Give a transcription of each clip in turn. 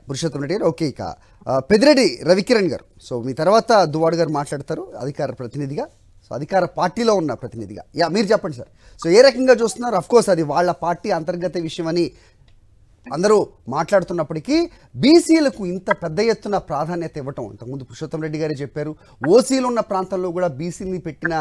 పురుషోత్తం రెడ్డి గారు. ఓకే, ఇక పెద్దిరెడ్డి రవికిరణ్ గారు. సో మీ తర్వాత దువ్వాడు గారు మాట్లాడతారు అధికార ప్రతినిధిగా, సో అధికార పార్టీలో ఉన్న ప్రతినిధిగా. మీరు చెప్పండి సార్. సో ఏ రకంగా చూస్తున్నారు? అఫ్కోర్స్ అది వాళ్ళ పార్టీ అంతర్గత విషయం అని అందరూ మాట్లాడుతున్నప్పటికీ బీసీలకు ఇంత పెద్ద ఎత్తున ప్రాధాన్యత ఇవ్వటం, ఇంతకుముందు పురుషోత్తం రెడ్డి గారే చెప్పారు, ఓసీలు ఉన్న ప్రాంతంలో కూడా బీసీని పెట్టిన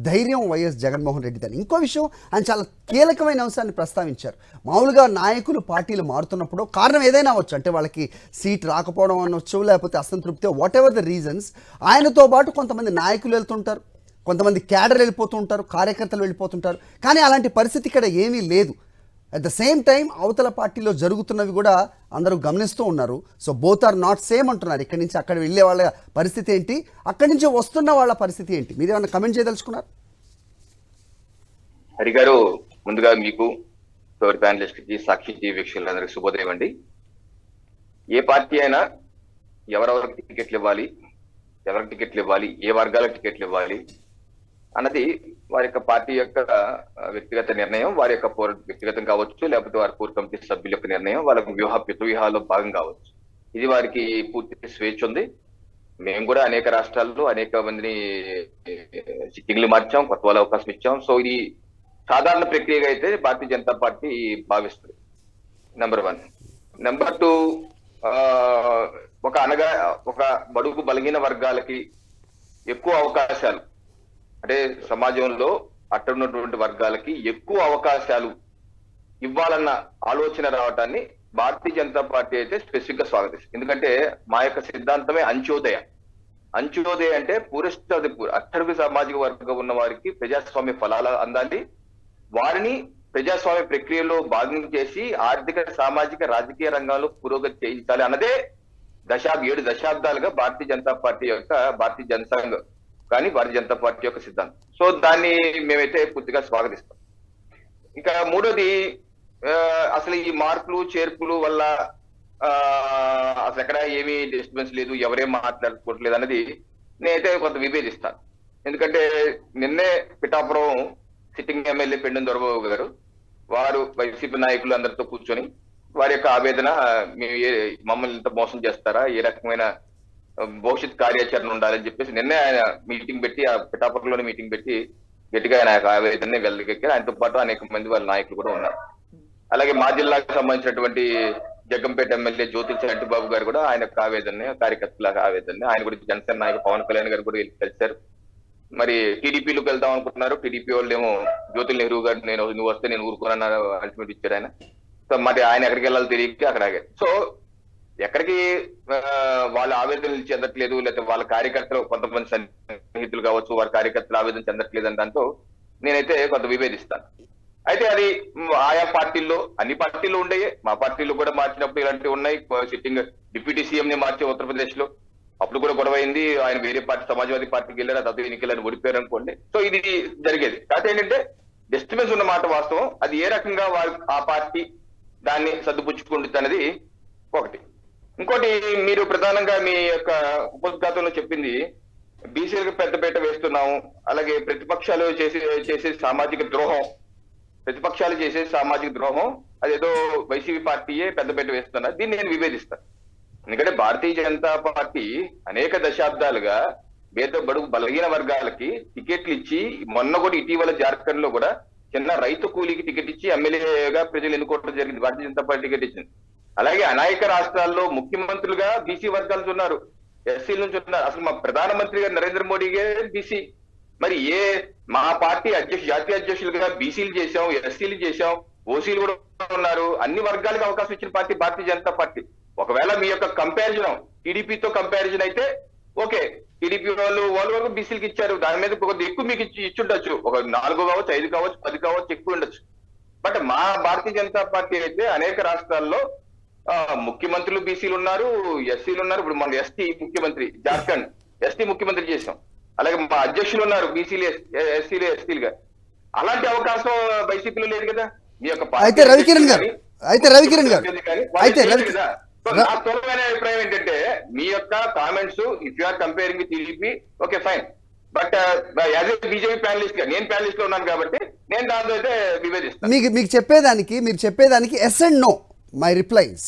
ధైర్యం వైఎస్ జగన్మోహన్ రెడ్డి దాన్ని. ఇంకో విషయం, ఆయన చాలా కీలకమైన అంశాన్ని ప్రస్తావించారు. మామూలుగా నాయకులు పార్టీలు మారుతున్నప్పుడు కారణం ఏదైనా అవ్వచ్చు, అంటే వాళ్ళకి సీట్ రాకపోవడం అనొచ్చు, లేకపోతే అసంతృప్తి, వాట్ ఎవర్ ద రీజన్స్. ఆయనతో పాటు కొంతమంది నాయకులు వెళ్తుంటారు, కొంతమంది క్యాడర్ వెళ్ళిపోతూ ఉంటారు, కార్యకర్తలు వెళ్ళిపోతుంటారు. కానీ అలాంటి పరిస్థితి ఇక్కడ ఏమీ లేదు. అట్ ద సేమ్ టైం అవతల పార్టీలో జరుగుతున్నవి కూడా అందరూ గమనిస్తూ ఉన్నారు. So both are not same అంటున్నారు. ఇక్కడి నుంచి అక్కడ వెళ్ళే వాళ్ళ పరిస్థితి ఏంటి, అక్కడి నుంచి వస్తున్న వాళ్ళ పరిస్థితి ఏంటి, మీరు ఏమైనా కమెంట్ చేయదలుచుకున్నారు? హరి గారు, ముందుగా మీకు తోటి ప్యానలిస్ట్ కి సాక్షి టీవీ వీక్షకులందరికీ శుభోదయం అండి. ఏ పార్టీ అయినా ఎవరెవరికి టికెట్లు ఇవ్వాలి, ఎవరికి టికెట్లు ఇవ్వాలి, ఏ వర్గాలకు టికెట్లు ఇవ్వాలి అన్నది వారి యొక్క పార్టీ యొక్క వ్యక్తిగత నిర్ణయం, వారి యొక్క వ్యక్తిగతం కావచ్చు, లేకపోతే వారి కోర్ కమిటీ సభ్యుల యొక్క నిర్ణయం, వాళ్ళ వ్యూహాల్లో భాగం కావచ్చు. ఇది వారికి పూర్తి స్వేచ్ఛ ఉంది. మేము కూడా అనేక రాష్ట్రాల్లో అనేక మందిని సిట్టింగ్లు మార్చాం, కొత్త వాళ్ళ అవకాశం ఇచ్చాం. సో ఇది సాధారణ ప్రక్రియగా అయితే భారతీయ జనతా పార్టీ భావిస్తుంది. నెంబర్ 1. నెంబర్ 2, ఒక బడుగు బలహీన వర్గాలకి ఎక్కువ అవకాశాలు, అంటే సమాజంలో అట్టడున్నటువంటి వర్గాలకి ఎక్కువ అవకాశాలు ఇవ్వాలన్న ఆలోచన రావటాన్ని భారతీయ జనతా పార్టీ అయితే స్పెసిఫిక్ గా స్వాగతిస్తుంది. ఎందుకంటే మా యొక్క సిద్ధాంతమే అంత్యోదయ. అంత్యోదయ అంటే అట్టడుగు సామాజిక వర్గం ఉన్న వారికి ప్రజాస్వామ్య ఫలాలు అందాలి, వారిని ప్రజాస్వామ్య ప్రక్రియలో భాగం చేసి ఆర్థిక, సామాజిక, రాజకీయ రంగాల్లో పురోగతి చేయించాలి అన్నదే 7 దశాబ్దాలుగా భారతీయ జనతా పార్టీ యొక్క భారతీయ జనసంఘ్ కానీ భారతీయ జనతా పార్టీ యొక్క సిద్ధాంతం. సో దాన్ని మేమైతే పూర్తిగా స్వాగతిస్తాం. ఇంకా 3వది, అసలు ఈ మార్పులు చేర్పులు వల్ల అసలు ఎక్కడ ఏమీ డిస్టర్బెన్స్ లేదు, ఎవరేం మాట్లాడుకోవట్లేదు అన్నది నేనైతే కొంత విభేదిస్తాను. ఎందుకంటే నిన్నే పిఠాపురం సిట్టింగ్ ఎమ్మెల్యే పెండెం దొరబాబు గారు వారు వైసీపీ నాయకులు అందరితో కూర్చొని వారి యొక్క ఆవేదన, మేము మమ్మల్ని ఇంత మోసం చేస్తారా, ఏ రకమైన భవిష్యత్ కార్యాచరణ ఉండాలని చెప్పేసి నిన్నే ఆయన మీటింగ్ పెట్టి, ఆ పిఠాపురంలోనే మీటింగ్ పెట్టి గట్టిగా ఆయన ఆవేదన వెళ్ళగెక్కారు. ఆయనతో పాటు అనేక మంది వాళ్ళ నాయకులు కూడా ఉన్నారు. అలాగే మా జిల్లాకు సంబంధించినటువంటి జగ్గంపేట ఎమ్మెల్యే జ్యోతి చంటిబాబు గారు కూడా ఆయన యొక్క ఆవేదన, కార్యకర్తల ఆవేదన, ఆయన కూడా జనసేన నాయకుడు పవన్ కళ్యాణ్ గారు కూడా కలిశారు. మరి టీడీపీలోకి వెళ్దాం అనుకుంటున్నారు. టీడీపీ వాళ్ళు ఏమో జ్యోతి నెహ్రూ గారు నువ్వు వస్తే నేను ఊరుకోనన్నారు, అల్టిమేట్ ఇచ్చారు ఆయన. సో మరి ఆయన ఎక్కడికి వెళ్ళాలో తెలియక అక్కడ ఆగారు. సో ఎక్కడికి వాళ్ళ ఆవేదనలు చెందట్లేదు, లేకపోతే వాళ్ళ కార్యకర్తలు కొంతమంది సన్నిహితులు కావచ్చు, వారి కార్యకర్తలు ఆవేదన చెందట్లేదు అని దాంతో నేనైతే కొంత విభేదిస్తాను. అయితే అది ఆయా పార్టీల్లో, అన్ని పార్టీల్లో ఉండేవి, మా పార్టీలో కూడా మార్చినప్పుడు ఇలాంటివి ఉన్నాయి. సిట్టింగ్ డిప్యూటీ సీఎం ని మార్చే ఉత్తరప్రదేశ్ లో, అప్పుడు కూడా గొడవ అయింది. ఆయన వేరే పార్టీ సమాజ్వాదీ పార్టీకి వెళ్ళారు, తప్ప ఎన్నికలను ఓడిపోయారు అనుకోండి. సో ఇది జరిగేది. కాకపోతే ఏంటంటే డిస్టర్బెన్స్ ఉన్న మాట వాస్తవం. అది ఏ రకంగా ఆ పార్టీ దాన్ని సర్దుపుచ్చుకుంటుంది అనేది ఒకటి. ఇంకోటి, మీరు ప్రధానంగా మీ యొక్క ఉపోద్ఘాతంలో చెప్పింది బీసీలకు పెద్దపీట వేస్తున్నాము, అలాగే ప్రతిపక్షాలు చేసే సామాజిక ద్రోహం, అదేదో వైసీపీ పార్టీయే పెద్దపీట వేస్తున్నారు. దీన్ని నేను విభేదిస్తాను. ఎందుకంటే భారతీయ జనతా పార్టీ అనేక దశాబ్దాలుగా బడుగు బలహీన వర్గాలకి టికెట్లు ఇచ్చి, మొన్న కూడా ఇటీవల జార్ఖండ్ లో కూడా చిన్న రైతు కూలీకి టికెట్ ఇచ్చి ఎమ్మెల్యేగా ప్రజలు ఎన్నుకోవడం జరిగింది. భారతీయ జనతా పార్టీ టికెట్ ఇచ్చింది. అలాగే అనేక రాష్ట్రాల్లో ముఖ్యమంత్రులుగా బీసీ వర్గాల నుంచి ఉన్నారు, ఎస్సీల నుంచి ఉన్నారు. అసలు మా ప్రధానమంత్రి గారు నరేంద్ర మోడీ గారు బీసీ. మరి మా పార్టీ జాతీయ అధ్యక్షులుగా బీసీలు చేశాం, ఎస్సీలు చేశాం, ఓసీలు కూడా ఉన్నారు. అన్ని వర్గాలకు అవకాశం ఇచ్చిన పార్టీ భారతీయ జనతా పార్టీ. ఒకవేళ మీ యొక్క కంపారిజన్ టీడీపీతో కంపారిజన్ అయితే ఓకే, టీడీపీ వాళ్ళు వరకు బీసీలకు ఇచ్చారు, దాని మీద కొద్దిగా ఎక్కువ మీకు ఇచ్చుండొచ్చు, ఒక 4 కావచ్చు, 5 కావచ్చు, 10 కావచ్చు, ఎక్కువ ఉండొచ్చు. బట్ మా భారతీయ జనతా పార్టీ అయితే అనేక రాష్ట్రాల్లో ముఖ్యమంత్రులు బీసీలు ఉన్నారు, ఎస్సీలు ఉన్నారు. ఇప్పుడు మన ఎస్టీ ముఖ్యమంత్రి, జార్ఖండ్ ఎస్టీ ముఖ్యమంత్రి చేశాం. అలాగే మా అధ్యక్షులు ఉన్నారు బీసీలు, ఎస్సీలు, ఎస్టీలుగా. అలాంటి అవకాశం వైసీపీలో లేదు కదా. మీ యొక్క రవికిరణ్ గారు నా త్వరమైన అభిప్రాయం ఏంటంటే, మీ యొక్క comments if you are comparing with TDP, okay fine. But as a BJP panelist గా, నేను ప్యానలిస్ట్ లో ఉన్నాను కాబట్టి నేను దాంతో అయితే విభేదిస్తాను. మీరు చెప్పేదానికి yes and no my replies.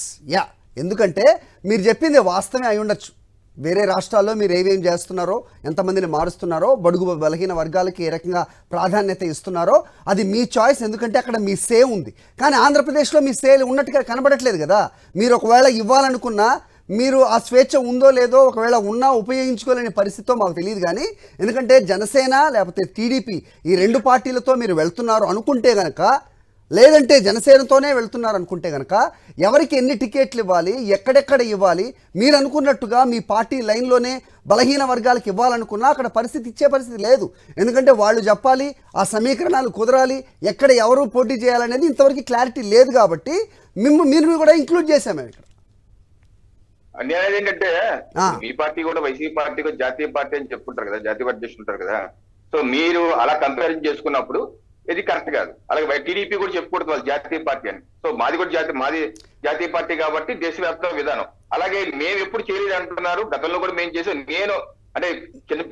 ఎందుకంటే మీరు చెప్పింది వాస్తవమే అయి ఉండొచ్చు. వేరే రాష్ట్రాల్లో మీరు ఏమేం చేస్తున్నారో, ఎంతమందిని మారుస్తున్నారో, బడుగు బలహీన వర్గాలకి ఏ రకంగా ప్రాధాన్యత ఇస్తున్నారో అది మీ చాయిస్, ఎందుకంటే అక్కడ మీ సే ఉంది. కానీ ఆంధ్రప్రదేశ్లో మీ సే ఉన్నట్టుగా కనబడట్లేదు కదా. మీరు ఒకవేళ ఇవ్వాలనుకున్నా మీరు ఆ స్వేచ్ఛ ఉందో లేదో, ఒకవేళ ఉన్నా ఉపయోగించుకోలేని పరిస్థితితో మాకు తెలియదు. కానీ ఎందుకంటే జనసేన లేకపోతే టీడీపీ ఈ రెండు పార్టీలతో మీరు వెళ్తున్నారు అనుకుంటే గనక, లేదంటే జనసేనతోనే వెళ్తున్నారు అనుకుంటే కనుక ఎవరికి ఎన్ని టికెట్లు ఇవ్వాలి, ఎక్కడెక్కడ ఇవ్వాలి, మీరు అనుకున్నట్టుగా మీ పార్టీ లైన్లోనే బలహీన వర్గాలకు ఇవ్వాలనుకున్నా అక్కడ పరిస్థితి ఇచ్చే పరిస్థితి లేదు. ఎందుకంటే వాళ్ళు చెప్పాలి, ఆ సమీకరణాలు కుదరాలి, ఎక్కడ ఎవరు పోటీ చేయాలనేది ఇంతవరకు క్లారిటీ లేదు. కాబట్టి మీరు కూడా ఇంక్లూడ్ చేశాము ఇక్కడ. అన్యాయం ఏంటంటే మీ పార్టీ కూడా వైసీపీ పార్టీ కూడా జాతీయ పార్టీ అని చెప్పుకుంటారు కదా, జాతీయ పార్టీ చేస్తుంటారు కదా. సో మీరు అలా కంపారిజన్ చేసుకున్నప్పుడు ఇది కరెక్ట్ కాదు. అలాగే టీడీపీ కూడా చెప్పుకోవడం వాళ్ళు జాతీయ పార్టీ అని. సో మాది కూడా మాది జాతీయ పార్టీ కాబట్టి దేశవ్యాప్త విధానం. అలాగే మేము ఎప్పుడు చేయలేదు అంటున్నారు, గతంలో కూడా మేము చేసాం. నేను అంటే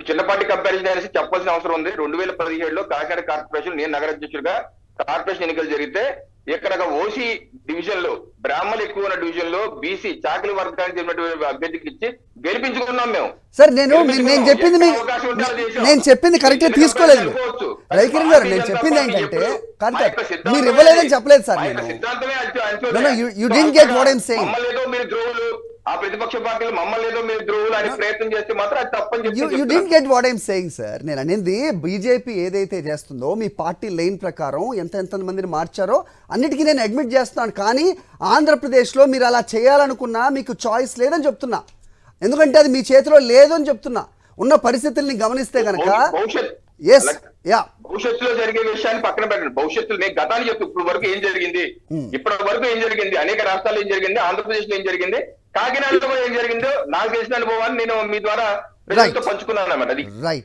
చిన్న పార్టీ కంపారిజన్ అనేసి చెప్పాల్సిన అవసరం ఉంది. 2017లో కాకినాడ కార్పొరేషన్ నేను నగర అధ్యక్షుడిగా కార్పొరేషన్ ఎన్నికలు జరిగితే ఇక్కడ ఓసీ డివిజన్ లో, బ్రాహ్మణులు ఎక్కువ ఉన్న డివిజన్ లో బీసీ చాకలి వర్గానికి చెందినటువంటి అభ్యర్థికి ఇచ్చి గెలిపించుకున్నాం మేము. సార్ నేను చెప్పింది కరెక్ట్ తీసుకోలేదు రవికిరణ్ గారు. నేను చెప్పింది ఏంటంటే మీరు ఇవ్వలేదని చెప్పలేదు sir. You didn't get what I am saying. మీరు ద్రోహులు, ఆ ప్రతిపక్ష పార్టీలు మమ్మల్ని ఏదో మీరు ద్రోహులు అని ప్రయత్నం చేస్తే మాత్రం అది తప్పని చెప్పి you didn't get what I am saying sir. నేను అనేది బీజేపీ ఏదైతే చేస్తుందో మీ పార్టీ లైన్ ప్రకారం ఎంత మందిని మార్చారో అన్నిటికీ నేను అడ్మిట్ చేస్తున్నాను. కానీ ఆంధ్రప్రదేశ్లో మీరు అలా చేయాలనుకున్నా మీకు చాయిస్ లేదని చెప్తున్నా. ఎందుకంటే అది మీ చేతిలో లేదు అని చెప్తున్నా. ఉన్న పరిస్థితుల్ని గమనిస్తే కనుక భవిష్యత్తులో జరిగే విషయాన్ని పక్కన పెట్టండి. భవిష్యత్తులో నేను గతాన్ని చెప్పి ఇప్పుడు వరకు ఏం జరిగింది, ఇప్పటి వరకు ఏం జరిగింది, అనేక రాష్ట్రాల్లో ఏం జరిగింది, ఆంధ్రప్రదేశ్ లో ఏం జరిగింది, కాకినాడలో కూడా ఏం జరిగిందో నాకు తెలిసిన అనుభవాన్ని నేను మీ ద్వారా పంచుకున్నాను అన్నమాట. అది రైట్.